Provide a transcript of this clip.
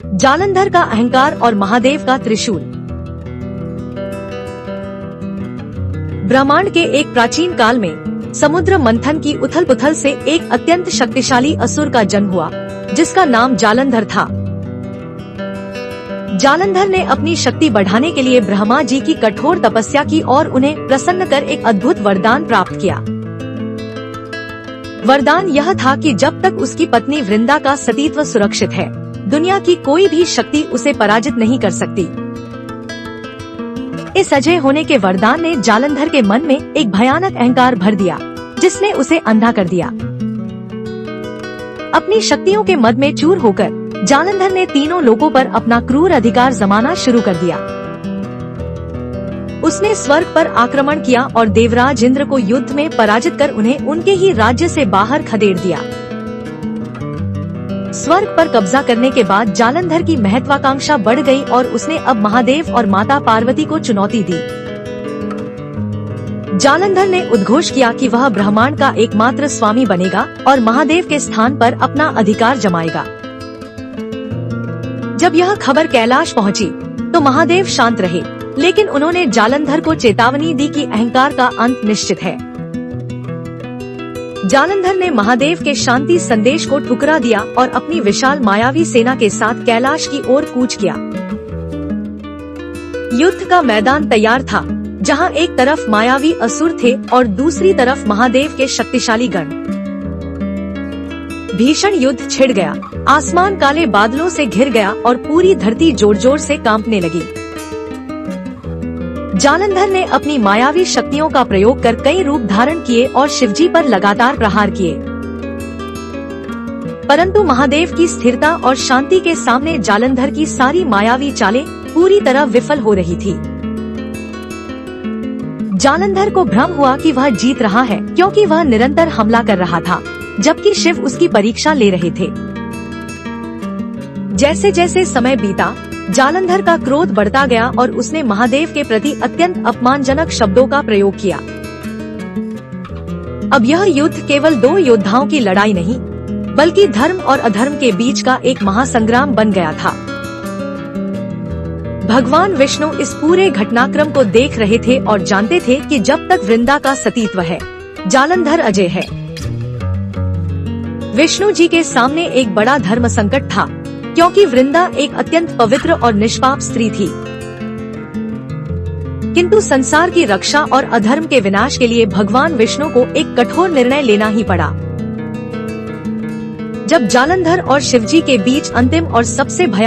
जालंधर का अहंकार और महादेव का त्रिशूल। ब्रह्मांड के एक प्राचीन काल में समुद्र मंथन की उथल पुथल से एक अत्यंत शक्तिशाली असुर का जन्म हुआ, जिसका नाम जालंधर था। जालंधर ने अपनी शक्ति बढ़ाने के लिए ब्रह्मा जी की कठोर तपस्या की और उन्हें प्रसन्न कर एक अद्भुत वरदान प्राप्त किया। वरदान यह था कि जब तक उसकी पत्नी वृंदा का सतीत्व सुरक्षित है, दुनिया की कोई भी शक्ति उसे पराजित नहीं कर सकती। इस अजय होने के वरदान ने जालंधर के मन में एक भयानक अहंकार भर दिया, जिसने उसे अंधा कर दिया। अपनी शक्तियों के मद में चूर होकर जालंधर ने तीनों लोगों पर अपना क्रूर अधिकार जमाना शुरू कर दिया। उसने स्वर्ग पर आक्रमण किया और देवराज इंद्र को युद्ध में पराजित कर उन्हें उनके ही राज्य से बाहर खदेड़ दिया। स्वर्ग पर कब्जा करने के बाद जालंधर की महत्वाकांक्षा बढ़ गई और उसने अब महादेव और माता पार्वती को चुनौती दी। जालंधर ने उद्घोष किया कि वह ब्रह्मांड का एकमात्र स्वामी बनेगा और महादेव के स्थान पर अपना अधिकार जमाएगा। जब यह खबर कैलाश पहुंची, तो महादेव शांत रहे, लेकिन उन्होंने जालंधर को चेतावनी दी कि अहंकार का अंत निश्चित है। जालंधर ने महादेव के शांति संदेश को ठुकरा दिया और अपनी विशाल मायावी सेना के साथ कैलाश की ओर कूच किया। युद्ध का मैदान तैयार था, जहां एक तरफ मायावी असुर थे और दूसरी तरफ महादेव के शक्तिशाली गण। भीषण युद्ध छिड़ गया, आसमान काले बादलों से घिर गया और पूरी धरती जोर जोर से कांपने लगी। जालंधर ने अपनी मायावी शक्तियों का प्रयोग कर कई रूप धारण किए और शिवजी पर लगातार प्रहार किए, परंतु महादेव की स्थिरता और शांति के सामने जालंधर की सारी मायावी चालें पूरी तरह विफल हो रही थी। जालंधर को भ्रम हुआ कि वह जीत रहा है, क्योंकि वह निरंतर हमला कर रहा था, जबकि शिव उसकी परीक्षा ले रहे थे। जैसे जैसे समय बीता, जालंधर का क्रोध बढ़ता गया और उसने महादेव के प्रति अत्यंत अपमानजनक शब्दों का प्रयोग किया। अब यह युद्ध केवल दो योद्धाओं की लड़ाई नहीं, बल्कि धर्म और अधर्म के बीच का एक महासंग्राम बन गया था। भगवान विष्णु इस पूरे घटनाक्रम को देख रहे थे और जानते थे कि जब तक वृंदा का सतीत्व है, जालंधर अजय है। विष्णु जी के सामने एक बड़ा धर्म संकट था, क्योंकि वृंदा एक अत्यंत पवित्र और निष्पाप स्त्री थी। किंतु संसार की रक्षा और अधर्म के विनाश के लिए भगवान विष्णु को एक कठोर निर्णय लेना ही पड़ा। जब जालंधर और शिवजी के बीच अंतिम और सबसे भयानक